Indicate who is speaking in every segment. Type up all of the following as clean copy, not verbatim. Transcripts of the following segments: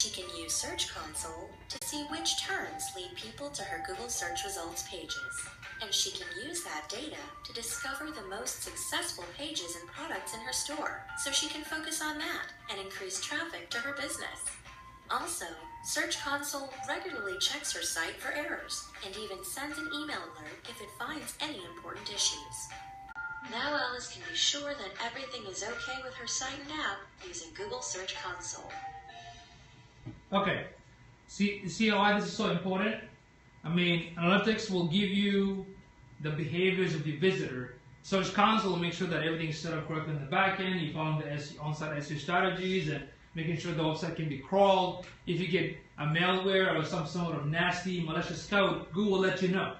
Speaker 1: She can use Search Console to see which terms lead people to her Google search results pages. And she can use that data to discover the most successful pages and products in her store, so she can focus on that and increase traffic to her business. Also, Search Console regularly checks her site for errors and even sends an email alert if it finds any important issues. Now Alice can be sure that everything is okay with her site and app using Google Search Console.
Speaker 2: Okay, see why this is so important? I mean, analytics will give you the behaviors of the visitor. Search Console will make sure that everything is set up correctly in the back end. You follow the on-site SEO strategies and making sure the website can be crawled. If you get a malware or some sort of nasty, malicious code, Google will let you know.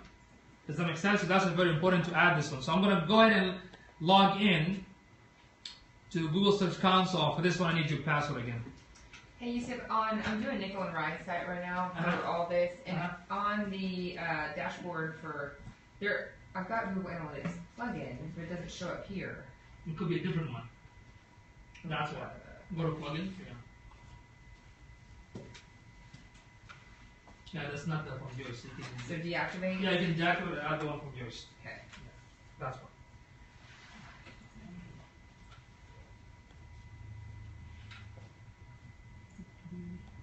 Speaker 2: Does that make sense? So that's very important to add this one. So I'm going to go ahead and log in to Google Search Console. For this one, I need your password again.
Speaker 3: Hey Yusuf, I'm doing nickel and ride site right now for all this, and on the dashboard for there, I've got Google Analytics plugin, but it doesn't show up here.
Speaker 2: It could be a different one. That's why. Go to plugin. Yeah, that's not the from yours.
Speaker 3: So deactivate?
Speaker 2: Yeah, you can deactivate the other one from yours.
Speaker 3: Okay.
Speaker 2: Yeah, that's one.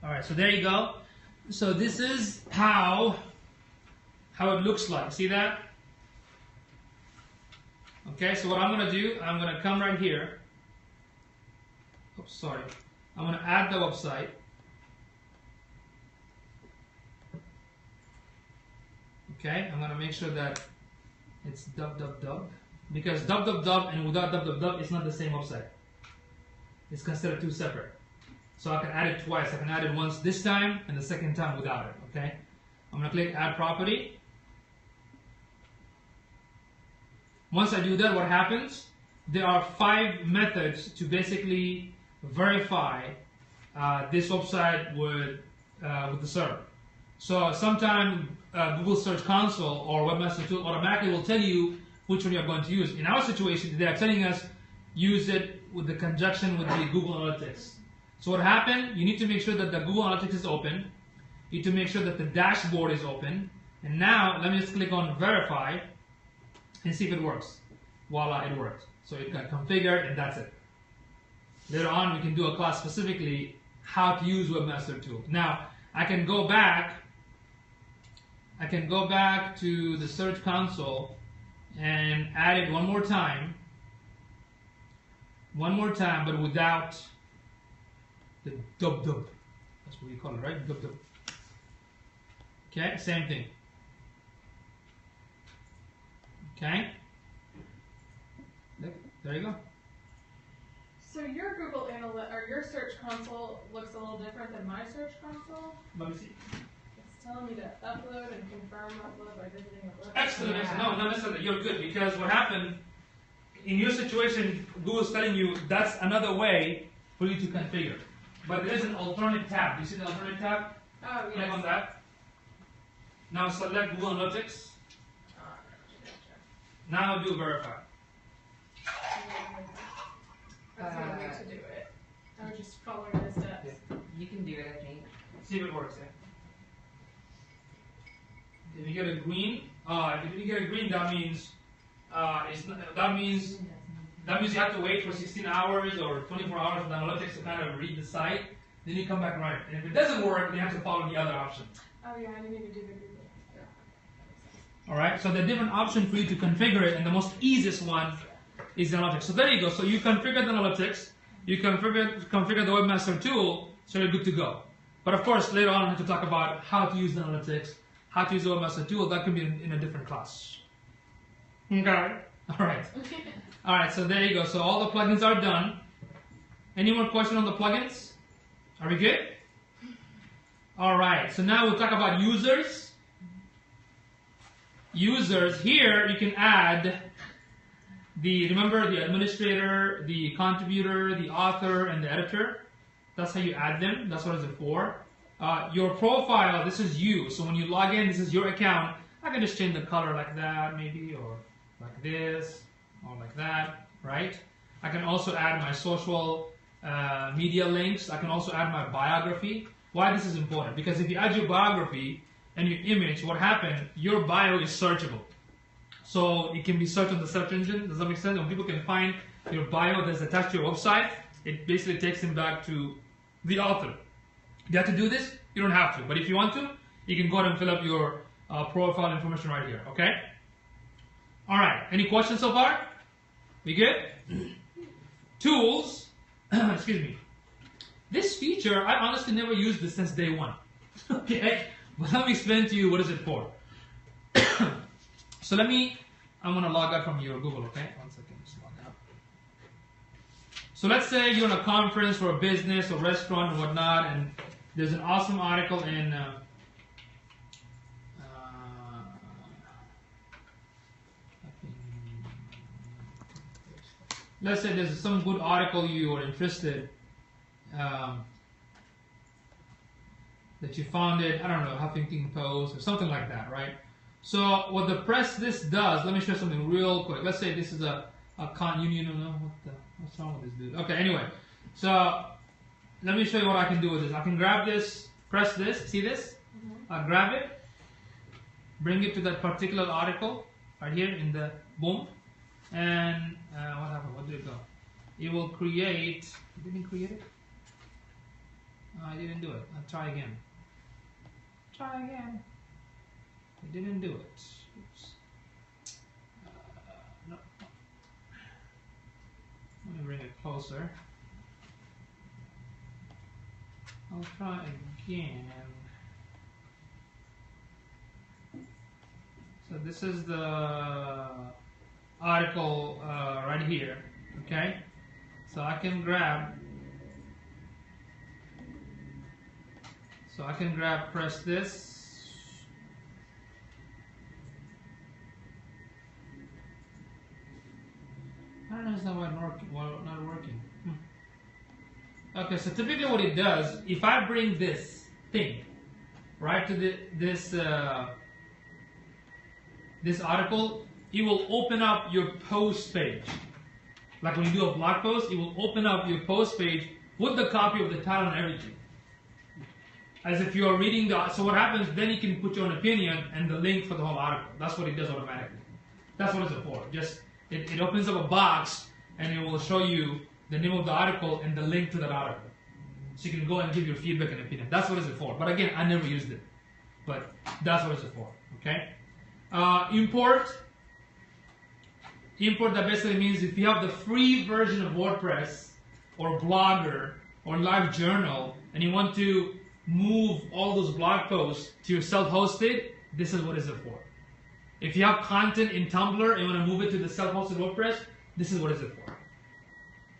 Speaker 2: Alright, so there you go. So this is how it looks like. See that? Okay, so what I'm going to do, I'm going to come right here. Oops, sorry. I'm going to add the website. Okay, I'm going to make sure that it's www, because www and without www is not the same website. It's considered two separate. So I can add it twice. I can add it once this time and the second time without it. Okay, I'm going to click Add Property. Once I do that, what happens? There are 5 methods to basically verify this website with the server. So sometimes Google Search Console or Webmaster Tool automatically will tell you which one you're going to use. In our situation, they are telling us use it with the conjunction with the Google Analytics. So what happened? You need to make sure that the Google Analytics is open. You need to make sure that the dashboard is open. And now let me just click on Verify and see if it works. Voila, it worked. So it got configured and that's it. Later on, we can do a class specifically how to use Webmaster Tool. Now, I can go back to the Search Console and add it one more time, but without the dub. That's what you call it, right? Dub. Okay, same thing. Okay, there you go.
Speaker 4: So your Google Analytics or your Search Console looks a little different than my Search Console.
Speaker 2: Let me see.
Speaker 4: It's telling me to upload and confirm upload by visiting a website.
Speaker 2: Excellent. Yeah. No, not necessarily. You're good, because what happened in your situation, Google's telling you that's another way for you to configure. But there is an alternate tab. You see the alternate tab?
Speaker 4: Oh, yes.
Speaker 2: Click on that. Now select Google Analytics. Now do Verify.
Speaker 4: That's the way to do it. I was just following the steps.
Speaker 3: Yeah. You can do it, I think.
Speaker 2: See if it works. If you get a green, if you get a green, that means that means you have to wait for 16 hours or 24 hours for the analytics to kind of read the site. Then you come back right. And if it doesn't work, then you have to follow the other option.
Speaker 4: Oh yeah, I need to do the Google.
Speaker 2: All right. So the different option for you to configure it, and the most easiest one is the analytics. So there you go. So you configure the analytics. You configure the Webmaster Tool, so you're good to go. But of course, later on, I have to talk about how to use the analytics, how to use the Webmaster Tool. That can be in a different class. Okay. All right. All right. So there you go. So all the plugins are done. Any more questions on the plugins? Are we good? All right. So now we'll talk about users. Users, here you can add remember the administrator, the contributor, the author, and the editor. That's how you add them. That's what it's for. Your profile, this is you. So when you log in, this is your account. I can just change the color like that, maybe, or like this, or like that, right? I can also add my social media links. I can also add my biography. Why this is important? Because if you add your biography and your image, what happened? Your bio is searchable. So it can be searched on the search engine. Does that make sense? When people can find your bio that's attached to your website, it basically takes them back to the author. You have to do this? You don't have to. But if you want to, you can go ahead and fill up your profile information right here. Okay? All right. Any questions so far? We good? Tools. Excuse me. This feature, I honestly never used this since day one. Okay? But let me explain to you what is it for. So I'm going to log out from your Google, okay? One second, just log out. So let's say you're in a conference for a business or restaurant or whatnot, and there's an awesome article in let's say there's some good article you are interested that you found it, I don't know, Huffington Post or something like that, right? So what the press this does, let me show you something real quick. Let's say this is a what's wrong with this dude? Okay, anyway, so let me show you what I can do with this. I can grab this, press this, see this? I grab it, bring it to that particular article right here in the boom, and what happened? What did it go? It will create. It didn't create it. I didn't do it. I'll try again. Try again. It didn't do it. Oops. No. Let me bring it closer. I'll try again. So this is the article right here. Okay. So I can grab. Press this. I don't know, it's not working. Okay, so typically what it does, if I bring this thing right to this article, it will open up your post page. Like when you do a blog post, it will open up your post page with the copy of the title and everything. As if you are reading so what happens, then you can put your own opinion and the link for the whole article. That's what it does automatically. That's what it's for. Just it opens up a box and it will show you the name of the article and the link to that article. So you can go and give your feedback and opinion. That's what it's for. But again, I never used it. But that's what it's for. Okay? Import. Import, that basically means if you have the free version of WordPress or Blogger or LiveJournal and you want to move all those blog posts to your self-hosted, this is what it's for. If you have content in Tumblr and you want to move it to the self-hosted WordPress, this is what it's for.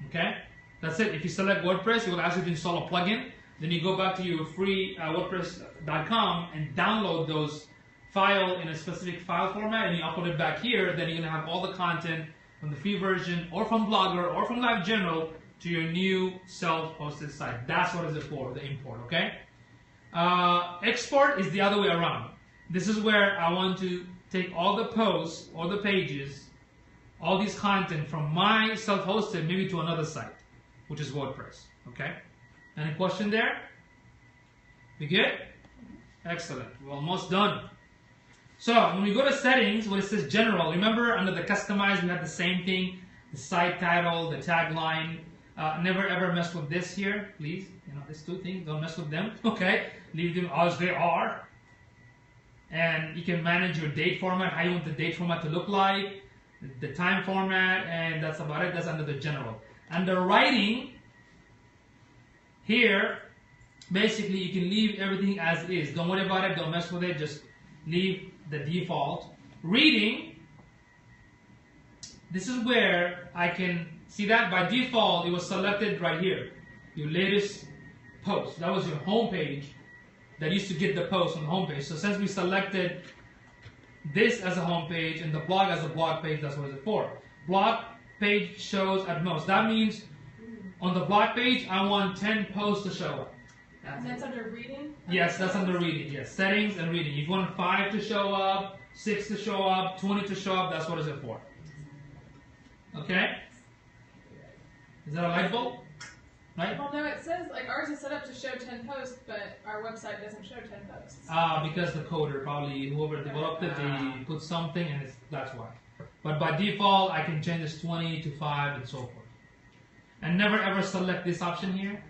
Speaker 2: Okay? That's it. If you select WordPress, it will ask you to install a plugin. Then you go back to your free WordPress.com and download those files in a specific file format and you upload it back here. Then you're going to have all the content from the free version or from Blogger or from LiveJournal to your new self-hosted site. That's what it's for, the import. Okay? Export is the other way around. This is where I want to take all the posts, all the pages, all these content from my self-hosted maybe to another site, which is WordPress. Okay? Any question there? We good? Excellent. We're almost done. So when we go to settings, where it says general, remember under the customize we had the same thing, the site title, the tagline. Never ever mess with this here, please. You know, these two things, don't mess with them. Okay? Leave them as they are. And you can manage your date format, how you want the date format to look like, the time format, and that's about it. That's under the general. Under writing, here, basically you can leave everything as is. Don't worry about it, don't mess with it, just leave the default. Reading, this is where I can see that by default it was selected right here. Your latest post. That was your home page that used to get the post on the home page. So since we selected this as a home page and the blog as a blog page, that's what it's for. Blog page shows at most. That means on the blog page, I want 10 posts to show up.
Speaker 4: That's under reading?
Speaker 2: Yes, that's under reading. Yes, settings and reading. If you want 5 to show up, 6 to show up, 20 to show up, that's what it's for. Okay? Is that a light bulb? right?
Speaker 4: Well, no, it says, like, ours is set up to show 10 posts, but our website doesn't show 10 posts.
Speaker 2: Because the coder, probably whoever developed it, they put something and that's why. But by default, I can change this 20 to 5 and so forth. And never ever select this option here,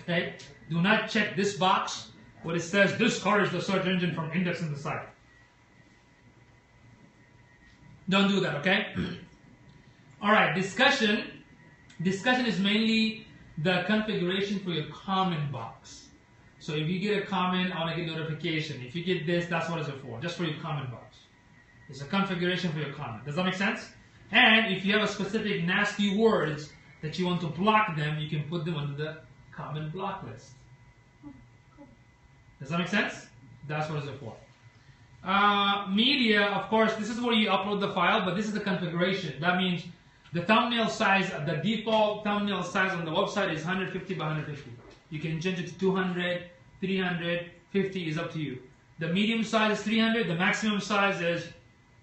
Speaker 2: okay? Do not check this box where it says discourage the search engine from indexing the site. Don't do that, okay? Alright, discussion. Discussion is mainly the configuration for your comment box. So if you get a comment, I want to get notification. If you get this, that's what it's for, just for your comment box. It's a configuration for your comment. Does that make sense? And if you have a specific nasty words that you want to block them, you can put them under the comment block list. Does that make sense? That's what it's for. Media, of course, this is where you upload the file, but this is the configuration. That means the thumbnail size, the default thumbnail size on the website is 150 by 150. You can change it to 200, 300, 50 is up to you. The medium size is 300, the maximum size is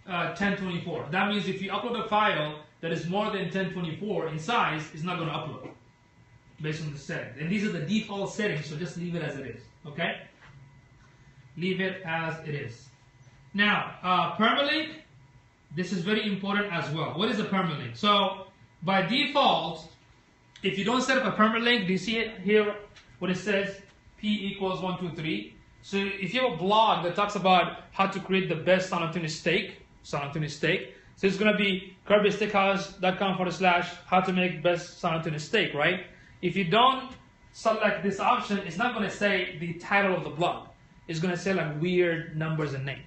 Speaker 2: 1024. That means if you upload a file that is more than 1024 in size, it's not going to upload based on the settings. And these are the default settings, so just leave it as it is, okay? Leave it as it is. Now, permalink, this is very important as well. What is a permalink? So, by default, if you don't set up a permalink, do you see it here, what it says? P equals 1, 2, 3. So, if you have a blog that talks about how to create the best San Antonio steak, so it's going to be kirbysteakhouse.com/ how to make best San Antonio steak, right? If you don't select this option, it's not going to say the title of the blog. It's going to say like weird numbers and name.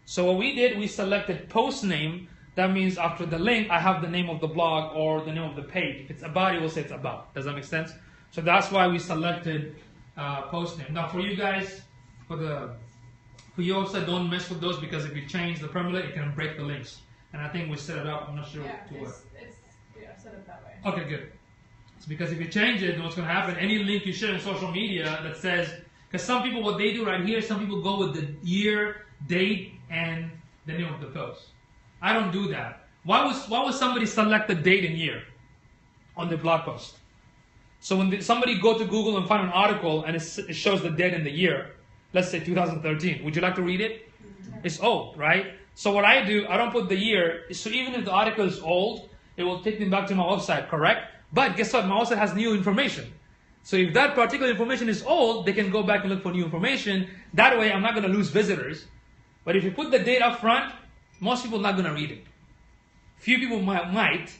Speaker 2: So what we did, we selected post name. That means after the link, I have the name of the blog or the name of the page. If it's about, it will say it's about. Does that make sense? So that's why we selected post name. Now for you guys, for you also, don't mess with those, because if you change the permalink, it can break the links. And I think we set it up, I'm not sure to what.
Speaker 4: It's set up that way.
Speaker 2: Okay, good. It's because if you change it, then what's going to happen, any link you share in social media that says, because some people, what they do right here, some people go with the year, date, and the name of the post. I don't do that. Why would somebody select the date and year on their blog post? So when somebody go to Google and find an article and it shows the date and the year, let's say 2013, would you like to read it? It's old, right? So what I do, I don't put the year, so even if the article is old, it will take them back to my website, correct? But guess what? My website has new information. So if that particular information is old, they can go back and look for new information. That way, I'm not going to lose visitors. But if you put the date up front, most people are not going to read it. Few people might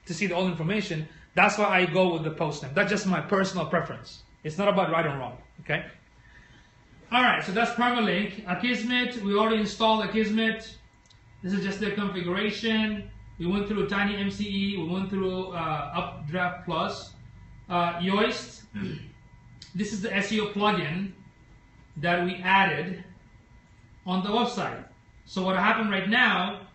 Speaker 2: to see the old information. That's why I go with the post name. That's just my personal preference. It's not about right and wrong, okay? All right, so that's permalink. Akismet, we already installed Akismet. This is just their configuration. We went through Tiny MCE. We went through Updraft Plus. Yoast. This is the SEO plugin that we added on the website. So what happened right now,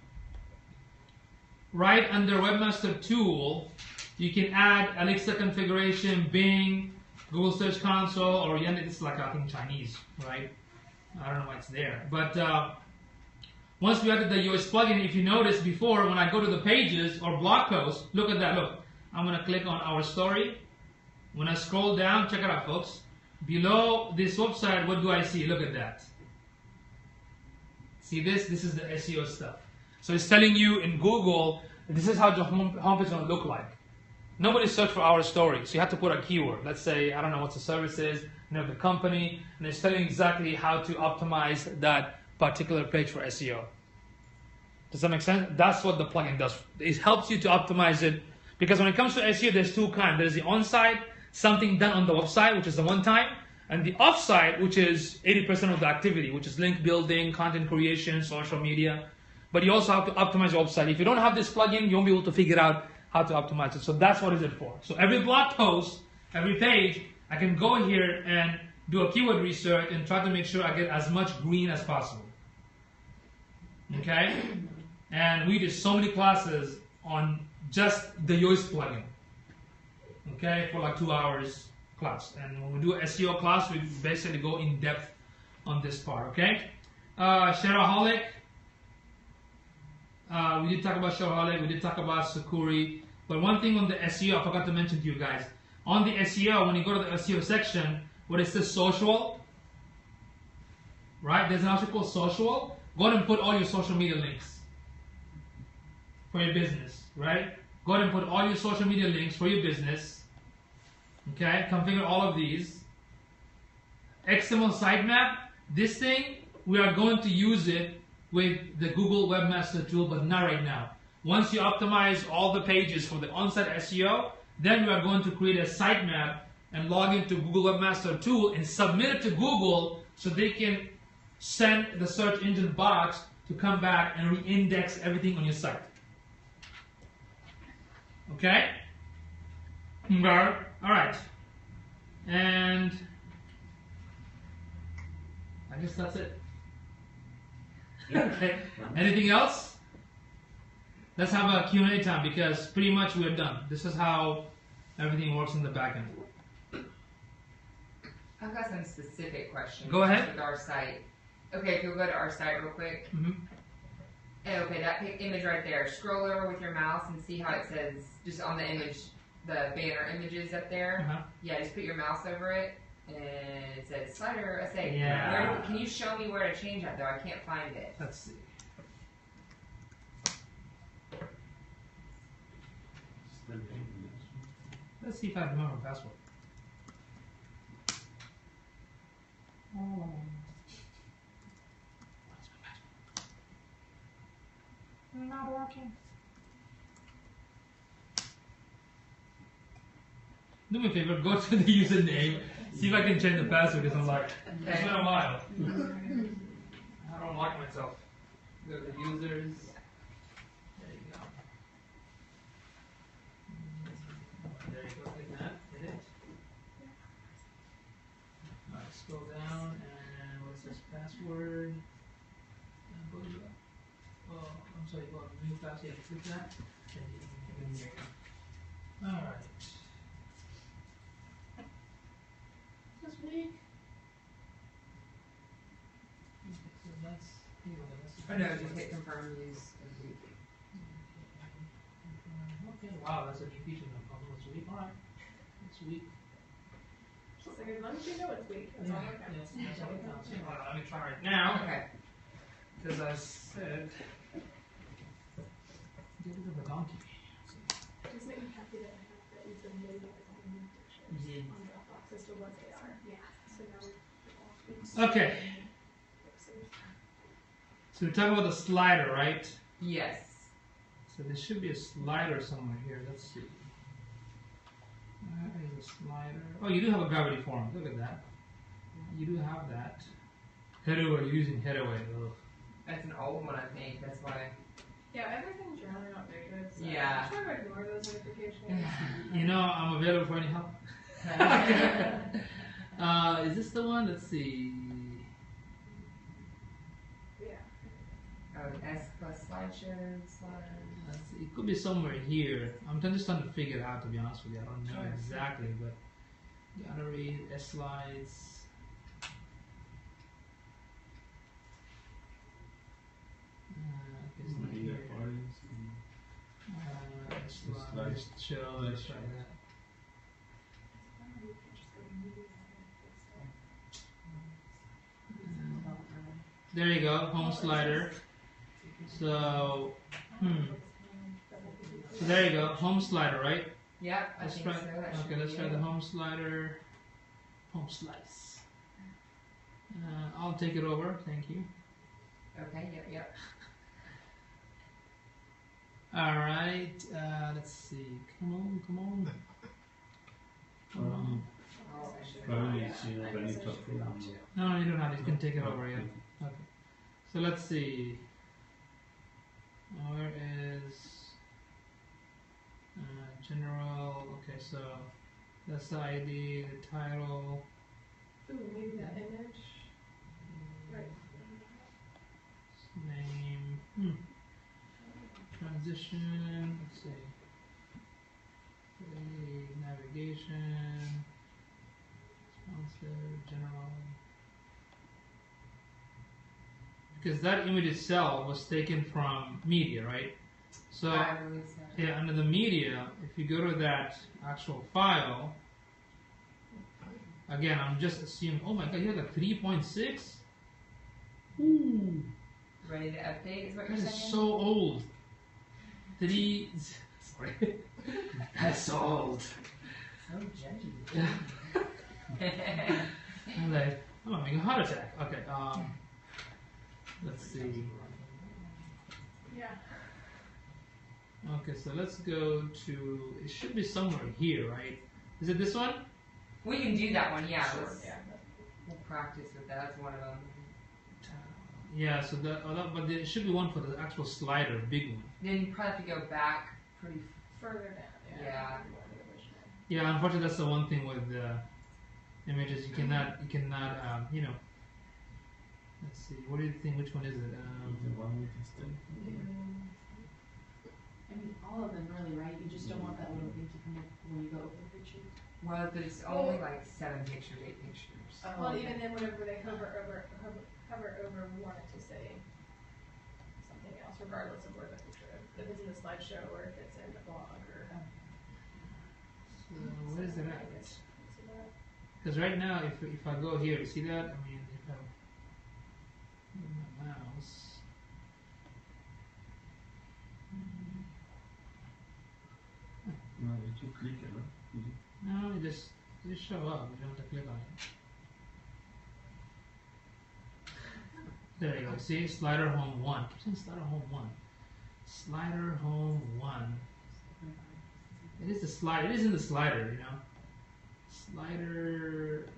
Speaker 2: right under Webmaster Tool, you can add Alexa configuration, Bing, Google Search Console, or Yandex. It's like I think Chinese, right? I don't know why it's there. But once we added the Yoast plugin, if you notice before, when I go to the pages or blog posts, look at that. Look, I'm going to click on our story. When I scroll down, check it out, folks. Below this website, what do I see? Look at that. See this? This is the SEO stuff. So it's telling you in Google, this is how the homepage is going to look like. Nobody searched for our story, so you have to put a keyword. Let's say, I don't know what the service is, name of the company, and it's telling you exactly how to optimize that particular page for SEO. Does that make sense? That's what the plugin does. It helps you to optimize it, because when it comes to SEO, there's two kinds. There's the on-site, something done on the website, which is the one time, and the off-site, which is 80% of the activity, which is link building, content creation, social media. But you also have to optimize your website. If you don't have this plugin, you won't be able to figure out how to optimize it. So that's what is it for. So every blog post, every page, I can go here and do a keyword research and try to make sure I get as much green as possible. Okay? And we did so many classes on just the Yoast plugin. Okay? For like 2 hours class. And when we do an SEO class, we basically go in depth on this part. Okay? Shareaholic. We did talk about Shareaholic. We did talk about Sakuri. But one thing on the SEO, I forgot to mention to you guys. on the SEO, when you go to the SEO section, where it says social, right? There's an option called social. Go ahead and put all your social media links for your business, right? Go ahead and put all your social media links for your business. Okay, configure all of these. XML sitemap, this thing, we are going to use it with the Google Webmaster Tool, but not right now. Once you optimize all the pages for the on-site SEO, then we are going to create a sitemap and log into Google Webmaster Tool and submit it to Google so they can send the search engine box to come back and re-index everything on your site. Okay? Alright. And I guess that's it. Okay. Anything else? Let's have a Q&A time because pretty much we're done. This is how everything works in the back end.
Speaker 3: I've got some specific questions.
Speaker 2: Go ahead.
Speaker 3: With our site. Okay, if you'll go to our site real quick.
Speaker 2: Mm-hmm.
Speaker 3: Okay, that image right there. Scroll over with your mouse and see how it says, just on the image, the banner images up there.
Speaker 2: Uh-huh.
Speaker 3: Yeah, just put your mouse over it, and it says slider essay.
Speaker 2: Yeah.
Speaker 3: Can you show me where to change that though? I can't find it.
Speaker 2: Let's see. Let's see if I remember the password. Oh. Not working. Do me a favor, go to the username, see if I can change the password because I'm like, it's been a while. I don't like myself. Go to the users. There you go. There you go, like that. Hit it. Alright, scroll down and what's this password? And go to the, oh, I'm sorry, go to new password. Yeah, click that. And you can go. Alright. This week. Okay, so that's here.
Speaker 3: Oh no, just hit confirm use.
Speaker 2: Okay, wow, that's a new feature now. It's week. Alright. It's week.
Speaker 4: Just like, as long as you know it's weak, that's all that counts.
Speaker 2: That's all it counts. Hold on, let me try right now.
Speaker 3: Okay.
Speaker 2: Because I said, get rid of a donkey.
Speaker 4: Just make me happy that I have that you've been made by all new pictures on Dropbox as to what they are. Yeah. So now we
Speaker 2: Okay. So we talk about the slider, right?
Speaker 3: Yes.
Speaker 2: So there should be a slider somewhere here. Let's see. Where is a slider? Oh, you do have a gravity form. Look at that. You do have that. Headaway, you're using headaway. Ugh.
Speaker 3: That's an old one, I think. That's why.
Speaker 4: Yeah, everything's generally updated. So
Speaker 3: Yeah.
Speaker 4: I'm trying to ignore those notifications.
Speaker 2: You know, I'm available for any help. Is this the one? Let's see.
Speaker 4: Yeah.
Speaker 3: Oh, S plus slideshow, slide.
Speaker 2: Let's see. It could be somewhere here. I'm just trying to figure it out, to be honest with you. I don't know exactly, but gallery, S slides. It's not here. Slides, show, let's try that. There you go, home slider. So, so there you go, home slider, right?
Speaker 3: Yep, I
Speaker 2: Let's
Speaker 3: think
Speaker 2: try.
Speaker 3: so. That should
Speaker 2: Okay, let's
Speaker 3: be
Speaker 2: try
Speaker 3: it.
Speaker 2: the home slider. Home slice. I'll take it over. Thank you.
Speaker 3: Okay, yep.
Speaker 2: All right. Let's see. Come on. Come on. No, you don't have it. You can take it over. Yeah. Okay. So let's see. Where is general? Okay, so that's the ID, the title.
Speaker 4: Ooh, maybe that image. Right.
Speaker 2: Name. Transition. Let's see. Navigation. Responsive. General. Because that image itself was taken from media, right? So
Speaker 3: I believe so.
Speaker 2: yeah, under the media, if you go to that actual file, Again, I'm just assuming. Oh my god, you have a 3.6. Ooh,
Speaker 3: Ready to update is what
Speaker 2: that
Speaker 3: you're
Speaker 2: is
Speaker 3: saying?
Speaker 2: so old. Sorry, that's so old.
Speaker 3: So judgy.
Speaker 2: I'm like, oh, I'm having a heart attack. Okay, let's see.
Speaker 4: Yeah.
Speaker 2: Okay, so let's go to. It should be somewhere here, right? Is it this one?
Speaker 3: We can do that one, yeah.
Speaker 2: Sure.
Speaker 3: Yeah. We'll practice with that. That's one of them.
Speaker 2: Yeah, so but there should be one for the actual slider, big one.
Speaker 3: Then you probably have to go back pretty.
Speaker 4: Further down.
Speaker 3: Yeah.
Speaker 2: Yeah, unfortunately, that's the one thing with images. You cannot, you know. Let's see. What do you think? Which one is it?
Speaker 5: The one we tested.
Speaker 6: I mean, all of them really, right? You just don't want that little thing to come up when you go over the picture.
Speaker 3: Well, but it's only like 7 pictures, 8 pictures.
Speaker 4: Well, even then, whenever they hover over, we want it to say something else, regardless of where the picture is. If it's in the slideshow or if it's in the blog or.
Speaker 2: So where is it at?
Speaker 4: See that?
Speaker 2: Because right now, if I go here, you see that? I mean, if I move my mouse.
Speaker 5: No, you click it, right?
Speaker 2: No, it just show up. You don't have to click on it. There you go. See, slider home 1. Keep saying slider home 1. Slider home 1. It is the slider. It is in the slider, you know. Slider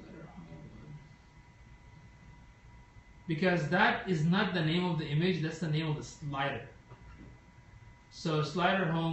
Speaker 2: home 1. Because that is not the name of the image. That's the name of the slider. So slider home